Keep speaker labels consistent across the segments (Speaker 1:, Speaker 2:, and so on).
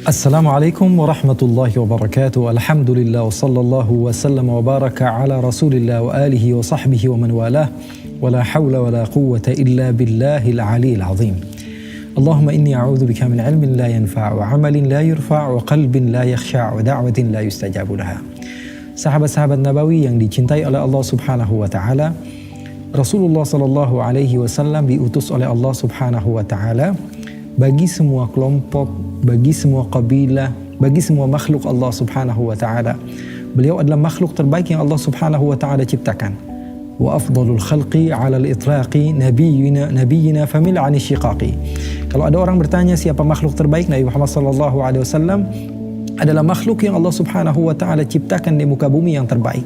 Speaker 1: Assalamualaikum warahmatullahi wabarakatuh. Alhamdulillah wa sallallahu wa sallam wa baraka ala rasulillah wa alihi wa sahbihi wa man walah. Wa la hawla wa la quwwata illa billahil aliyil azim. Allahumma inni a'udhu bika min ilmin la yanfa' wa amalin la yurfa' wa qalbin la yakhsha' wa da'watin la yustajabu laha. Sahabat-sahabat Nabawi yang dicintai oleh Allah Subhanahu wa taala, Rasulullah sallallahu alaihi wasallam diutus oleh Allah Subhanahu wa taala bagi semua kelompok, bagi semua kabilah, bagi semua makhluk Allah Subhanahu wa taala. Beliau adalah makhluk terbaik yang Allah Subhanahu wa taala ciptakan. Wa afdalul khalqi 'ala al-itlaqi nabiyyina famil 'ani syiqaqi. Kalau ada orang bertanya siapa makhluk terbaik, Nabi Muhammad sallallahu alaihi wasallam adalah makhluk yang Allah Subhanahu wa taala ciptakan di muka bumi yang terbaik.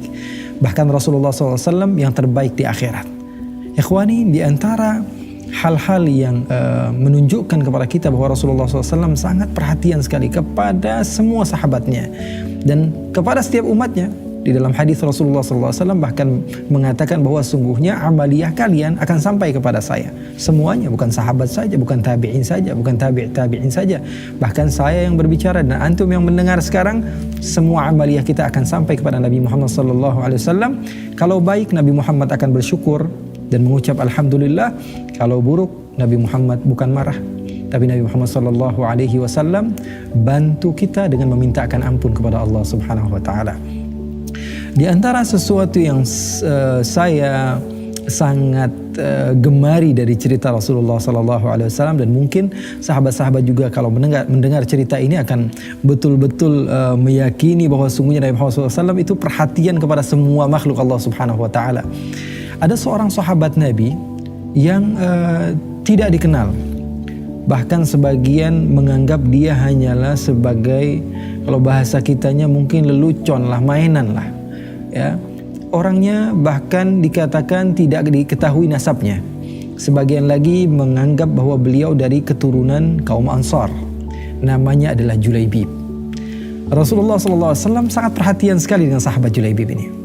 Speaker 1: Bahkan Rasulullah sallallahu alaihi wasallam yang terbaik di akhirat. Ikhwani, di antara hal-hal yang menunjukkan kepada kita bahwa Rasulullah SAW sangat perhatian sekali kepada semua sahabatnya dan kepada setiap umatnya. Di dalam hadis Rasulullah SAW bahkan mengatakan bahwa sungguhnya amaliyah kalian akan sampai kepada saya. Semuanya, bukan sahabat saja, bukan tabi'in saja, bukan tabi'in saja. Bahkan saya yang berbicara dan antum yang mendengar sekarang, semua amaliyah kita akan sampai kepada Nabi Muhammad SAW. Kalau baik, Nabi Muhammad akan bersyukur dan mengucap alhamdulillah. Kalau buruk, Nabi Muhammad bukan marah, tapi Nabi Muhammad sallallahu alaihi wasallam bantu kita dengan memintakan ampun kepada Allah Subhanahu wa taala. Di antara sesuatu yang saya sangat gemari dari cerita Rasulullah sallallahu alaihi wasallam, dan mungkin sahabat-sahabat juga kalau mendengar cerita ini akan betul-betul meyakini bahwa sungguhnya Nabi Muhammad sallallahu alaihi wasallam itu perhatian kepada semua makhluk Allah Subhanahu wa taala. Ada seorang sahabat Nabi yang tidak dikenal, bahkan sebagian menganggap dia hanyalah sebagai, kalau bahasa kitanya mungkin lelucon lah, mainan lah, ya. Orangnya bahkan dikatakan tidak diketahui nasabnya. Sebagian lagi menganggap bahwa beliau dari keturunan kaum Ansar. Namanya adalah Julaibib. Rasulullah SAW sangat perhatian sekali dengan sahabat Julaibib ini.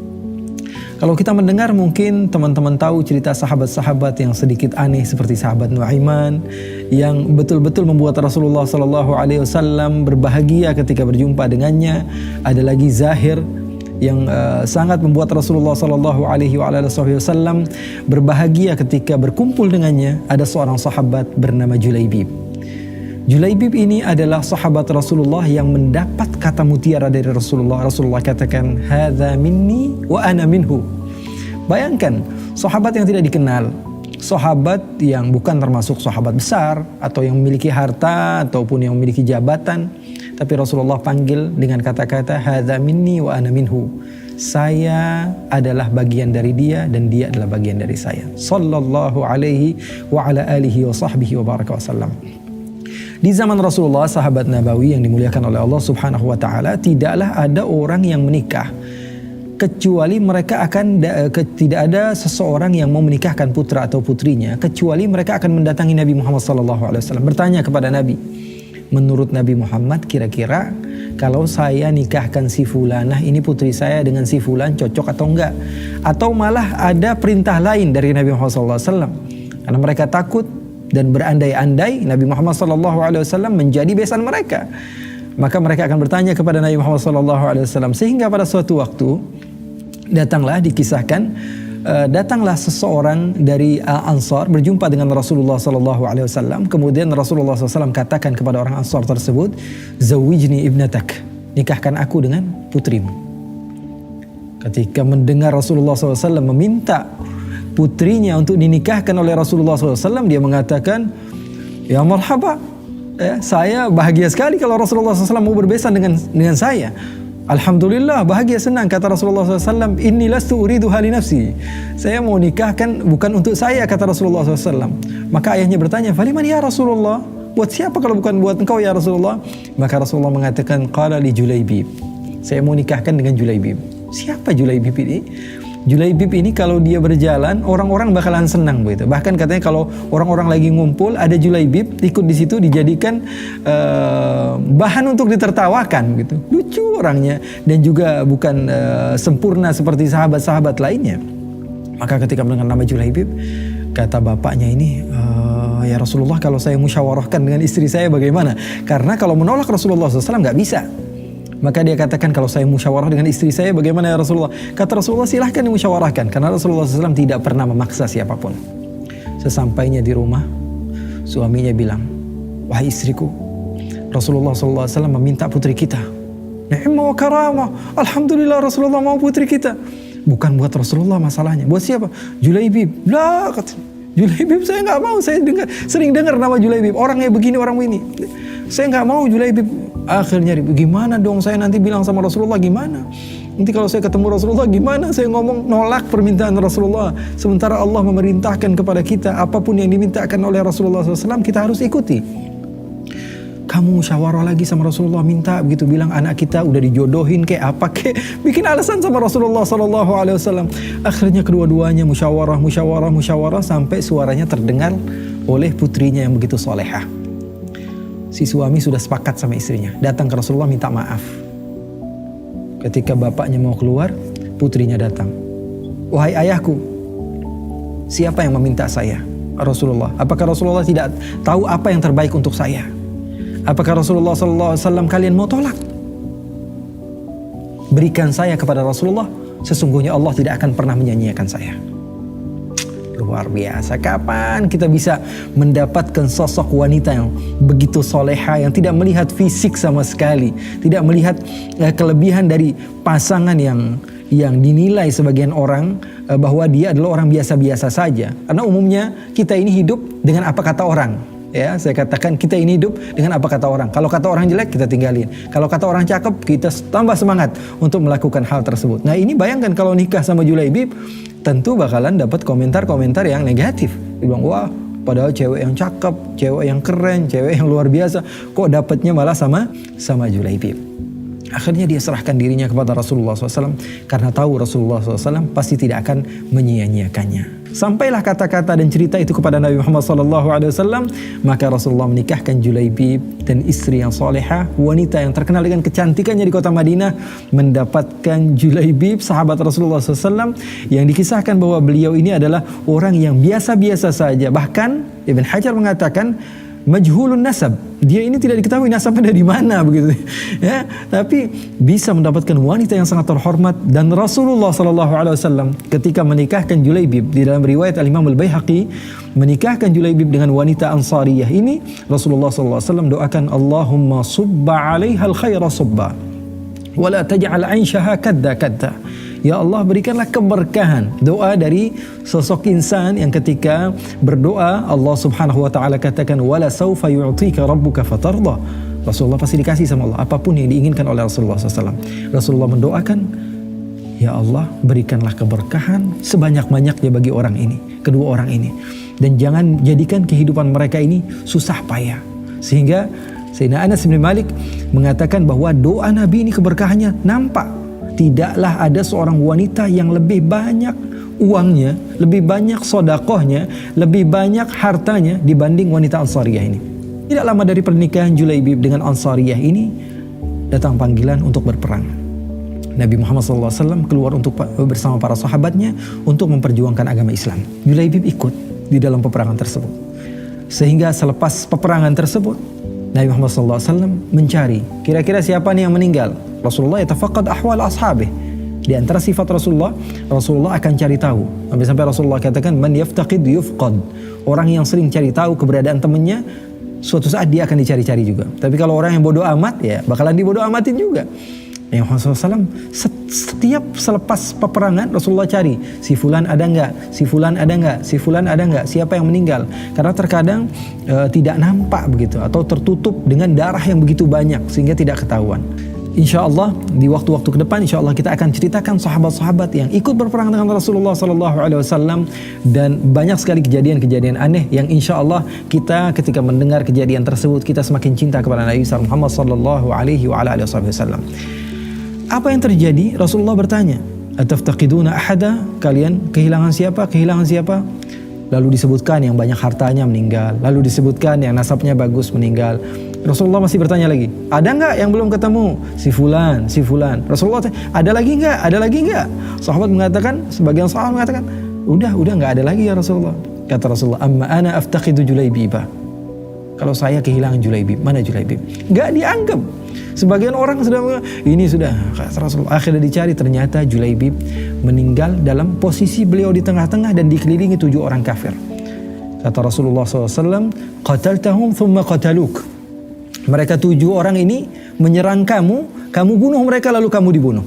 Speaker 1: Kalau kita mendengar, mungkin teman-teman tahu cerita sahabat-sahabat yang sedikit aneh seperti sahabat Nuaiman yang betul-betul membuat Rasulullah SAW berbahagia ketika berjumpa dengannya. Ada lagi Zahir yang sangat membuat Rasulullah SAW berbahagia ketika berkumpul dengannya. Ada seorang sahabat bernama Julaibib. Julaibib ini adalah sahabat Rasulullah yang mendapat kata mutiara dari Rasulullah. Rasulullah katakan, "Hadza minni wa ana minhu." Bayangkan, sahabat yang tidak dikenal, sahabat yang bukan termasuk sahabat besar atau yang memiliki harta ataupun yang memiliki jabatan, tapi Rasulullah panggil dengan kata-kata, "Hadza minni wa ana minhu." Saya adalah bagian dari dia dan dia adalah bagian dari saya. Sallallahu alaihi wa ala alihi wa sahbihi wa baraka wasallam. Di zaman Rasulullah, sahabat Nabawi yang dimuliakan oleh Allah Subhanahu wa taala, tidaklah ada orang yang menikah kecuali mereka akan tidak ada seseorang yang mau menikahkan putra atau putrinya kecuali mereka akan mendatangi Nabi Muhammad SAW, bertanya kepada Nabi, menurut Nabi Muhammad kira-kira kalau saya nikahkan si fulanah ini putri saya dengan si fulan cocok atau enggak? Atau malah ada perintah lain dari Nabi Muhammad SAW, karena mereka takut dan berandai-andai Nabi Muhammad SAW menjadi besan mereka. Maka mereka akan bertanya kepada Nabi Muhammad SAW, sehingga pada suatu waktu datanglah seseorang dari Ansar berjumpa dengan Rasulullah SAW. Kemudian Rasulullah SAW katakan kepada orang Ansar tersebut, "Zawijni ibnatak, nikahkan aku dengan putrimu." Ketika mendengar Rasulullah SAW meminta putrinya untuk dinikahkan oleh Rasulullah SAW, dia mengatakan, "Ya marhaba, saya bahagia sekali kalau Rasulullah SAW mau berbesan dengan saya. Alhamdulillah, bahagia, senang." Kata Rasulullah SAW, "Inni lastu uridu hali nafsi." Saya mau nikahkan bukan untuk saya, kata Rasulullah SAW. Maka ayahnya bertanya, "Faliman ya Rasulullah?" Buat siapa kalau bukan buat engkau ya Rasulullah? Maka Rasulullah mengatakan, "Qala li Julaibib." Saya mau nikahkan dengan Julaibib. Siapa Julaibib ini? Julaibib ini kalau dia berjalan, orang-orang bakalan senang begitu. Bahkan katanya kalau orang-orang lagi ngumpul, ada Julaibib ikut di situ, dijadikan bahan untuk ditertawakan gitu. Lucu orangnya dan juga bukan sempurna seperti sahabat-sahabat lainnya. Maka ketika mendengar nama Julaibib, kata bapaknya ini, ya Rasulullah, kalau saya musyawarahkan dengan istri saya bagaimana? Karena kalau menolak Rasulullah SAW nggak bisa. Maka dia katakan, kalau saya musyawarah dengan istri saya bagaimana ya Rasulullah? Kata Rasulullah, silahkan dimusyawarahkan. Karena Rasulullah SAW tidak pernah memaksa siapapun. Sesampainya di rumah, suaminya bilang, wahai istriku, Rasulullah SAW meminta putri kita. Ni'ma wa karamah, alhamdulillah Rasulullah mau putri kita. Bukan buat Rasulullah masalahnya, buat siapa? Julaibib. Lah, kata Julaibib saya nggak mau. Saya sering dengar nama Julaibib. Orangnya begini, orang ini. Saya nggak mau Julaibib. Akhirnya gimana dong saya nanti bilang sama Rasulullah gimana? Nanti kalau saya ketemu Rasulullah gimana? Saya ngomong nolak permintaan Rasulullah. Sementara Allah memerintahkan kepada kita apapun yang dimintakan oleh Rasulullah SAW kita harus ikuti. Kamu musyawarah lagi sama Rasulullah, minta begitu, bilang anak kita udah dijodohin kayak apa kayak, bikin alasan sama Rasulullah SAW. Akhirnya kedua-duanya musyawarah sampai suaranya terdengar oleh putrinya yang begitu solehah. Si suami sudah sepakat sama istrinya, datang ke Rasulullah minta maaf. Ketika bapaknya mau keluar, putrinya datang. Wahai ayahku, siapa yang meminta saya? Rasulullah. Apakah Rasulullah tidak tahu apa yang terbaik untuk saya? Apakah Rasulullah SAW kalian mau tolak? Berikan saya kepada Rasulullah, sesungguhnya Allah tidak akan pernah menyanyiakan saya. Luar biasa. Kapan kita bisa mendapatkan sosok wanita yang begitu soleha, yang tidak melihat fisik sama sekali, tidak melihat kelebihan dari pasangan yang dinilai sebagian orang bahwa dia adalah orang biasa-biasa saja. Karena umumnya kita ini hidup dengan apa kata orang. Ya, saya katakan kita ini hidup dengan apa kata orang. Kalau kata orang jelek kita tinggalin. Kalau kata orang cakep kita tambah semangat untuk melakukan hal tersebut. Nah, ini bayangkan kalau nikah sama Julaibib, tentu bakalan dapat komentar-komentar yang negatif. Dibilang, wah padahal cewek yang cakep, cewek yang keren, cewek yang luar biasa, kok dapatnya malah sama Julaibib. Akhirnya dia serahkan dirinya kepada Rasulullah SAW karena tahu Rasulullah SAW pasti tidak akan menyia-nyiakannya. Sampailah kata-kata dan cerita itu kepada Nabi Muhammad SAW, maka Rasulullah menikahkan Julaibib dan istri yang solehah, wanita yang terkenal dengan kecantikannya di kota Madinah, mendapatkan Julaibib, sahabat Rasulullah SAW, yang dikisahkan bahwa beliau ini adalah orang yang biasa-biasa saja. Bahkan Ibn Hajar mengatakan majhulun nasab, dia ini tidak diketahui nasabnya dari mana begitu ya, tapi bisa mendapatkan wanita yang sangat terhormat. Dan Rasulullah SAW ketika menikahkan Julaibib, di dalam riwayat Al-Imam Al-Baihaqi, menikahkan Julaibib dengan wanita Ansariyah ini, Rasulullah SAW doakan, Allahumma subba 'alaiha al-khaira subba wa la taj'al 'aishaha kadda. Ya Allah, berikanlah keberkahan. Doa dari sosok insan yang ketika berdoa Allah Subhanahu wa taala katakan, wala saufa yu'tika rabbuka fatarda. Rasulullah pasti dikasih sama Allah apapun yang diinginkan oleh Rasulullah SAW. Rasulullah mendoakan, ya Allah, berikanlah keberkahan sebanyak-banyaknya bagi orang ini, kedua orang ini, dan jangan jadikan kehidupan mereka ini susah payah. Sehingga Sayyidina Anas bin Malik mengatakan bahwa doa Nabi ini keberkahannya nampak. Tidaklah ada seorang wanita yang lebih banyak uangnya, lebih banyak sodakohnya, lebih banyak hartanya dibanding wanita Ansariyah ini. Tidak lama dari pernikahan Julaibib dengan Ansariyah ini, datang panggilan untuk berperang. Nabi Muhammad SAW keluar bersama para sahabatnya untuk memperjuangkan agama Islam. Julaibib ikut di dalam peperangan tersebut. Sehingga selepas peperangan tersebut, Nabi Muhammad SAW mencari kira-kira siapa nih yang meninggal. Rasulullah yatafaqad ahwal ashabih. Di antara sifat Rasulullah akan cari tahu. Sampai Rasulullah katakan, man yaftaqid yufqad. Orang yang sering cari tahu keberadaan temannya, suatu saat dia akan dicari-cari juga. Tapi kalau orang yang bodoh amat, ya bakalan dibodoh amatin juga. Nabi Muhammad SAW setiap selepas peperangan Rasulullah cari, si fulan ada enggak, si fulan ada enggak, si fulan ada enggak, siapa yang meninggal. Karena terkadang tidak nampak begitu, atau tertutup dengan darah yang begitu banyak sehingga tidak ketahuan. Insya Allah di waktu-waktu ke depan, insya Allah kita akan ceritakan sahabat-sahabat yang ikut berperang dengan Rasulullah SAW, dan banyak sekali kejadian-kejadian aneh yang insya Allah kita ketika mendengar kejadian tersebut kita semakin cinta kepada Nabi Muhammad SAW. Apa yang terjadi? Rasulullah bertanya, ataftaqiduna ahada, kalian kehilangan siapa? Kehilangan siapa? Lalu disebutkan yang banyak hartanya meninggal, lalu disebutkan yang nasabnya bagus meninggal. Rasulullah masih bertanya lagi, ada enggak yang belum ketemu? Si fulan, si fulan. Rasulullah tanya, ada lagi enggak? Ada lagi enggak? Sahabat mengatakan, sebagian sahabat mengatakan, udah enggak ada lagi ya Rasulullah. Kata Rasulullah, amma ana aftaqidu Julaibibah. Kalau saya kehilangan Julaibib, mana Julaibib? Gak dianggap. Sebagian orang sudah, ini sudah, kata Rasulullah. Akhirnya dicari, ternyata Julaibib meninggal dalam posisi beliau di tengah-tengah dan dikelilingi 7 orang kafir. Kata Rasulullah SAW, qataltahum thumma qataluk. Mereka 7 orang ini menyerang kamu, kamu bunuh mereka lalu kamu dibunuh.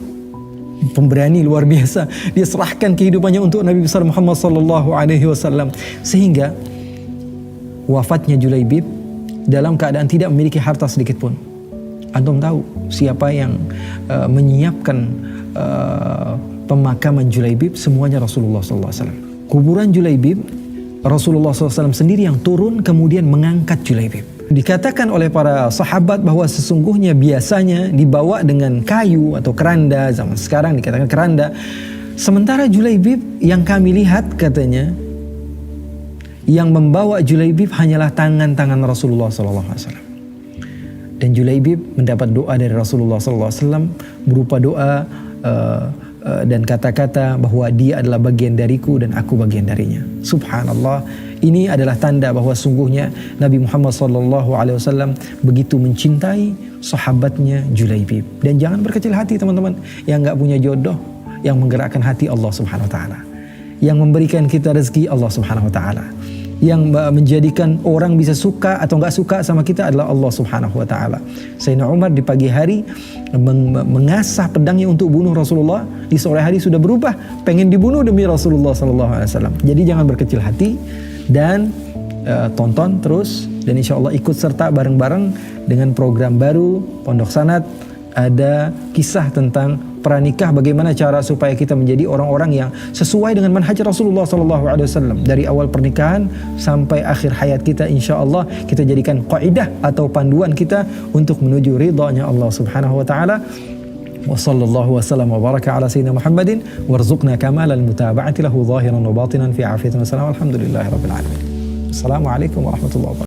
Speaker 1: Pemberani luar biasa. Dia serahkan kehidupannya untuk Nabi besar Muhammad SAW. Sehingga wafatnya Julaibib dalam keadaan tidak memiliki harta sedikit pun. Antum tahu siapa yang menyiapkan pemakaman Julaibib? Semuanya Rasulullah SAW. Kuburan Julaibib, Rasulullah SAW sendiri yang turun kemudian mengangkat Julaibib. Dikatakan oleh para sahabat bahwa sesungguhnya biasanya dibawa dengan kayu atau keranda, zaman sekarang dikatakan keranda. Sementara Julaibib yang kami lihat katanya, yang membawa Julaibib hanyalah tangan-tangan Rasulullah SAW. Dan Julaibib mendapat doa dari Rasulullah SAW berupa doa dan kata-kata bahwa dia adalah bagian dariku dan aku bagian darinya. Subhanallah, ini adalah tanda bahwa sungguhnya Nabi Muhammad SAW begitu mencintai sahabatnya Julaibib. Dan jangan berkecil hati teman-teman, yang gak punya jodoh, yang menggerakkan hati Allah Subhanahu Wa Taala, yang memberikan kita rezeki Allah Subhanahu Wa Taala, yang menjadikan orang bisa suka atau nggak suka sama kita adalah Allah Subhanahu Wa Taala. Sayyidina Umar di pagi hari mengasah pedangnya untuk bunuh Rasulullah, di sore hari sudah berubah pengen dibunuh demi Rasulullah SAW. Jadi jangan berkecil hati dan tonton terus, dan insya Allah ikut serta bareng-bareng dengan program baru Pondok Sanad. Ada kisah tentang pranikah, bagaimana cara supaya kita menjadi orang-orang yang sesuai dengan manhaj Rasulullah SAW dari awal pernikahan sampai akhir hayat kita. Insya Allah kita jadikan kaidah atau panduan kita untuk menuju ridhanya Allah Subhanahu Wa Taala. Wa sallallahu wasallam wa baraka ala sayyidina Muhammadin warzuqna kamal al-mutaba'ati lahu zahiran wa batinan fi afiyatin wa salam. Alhamdulillahirabbil alamin. Assalamualaikum warahmatullahi wabarakatuh.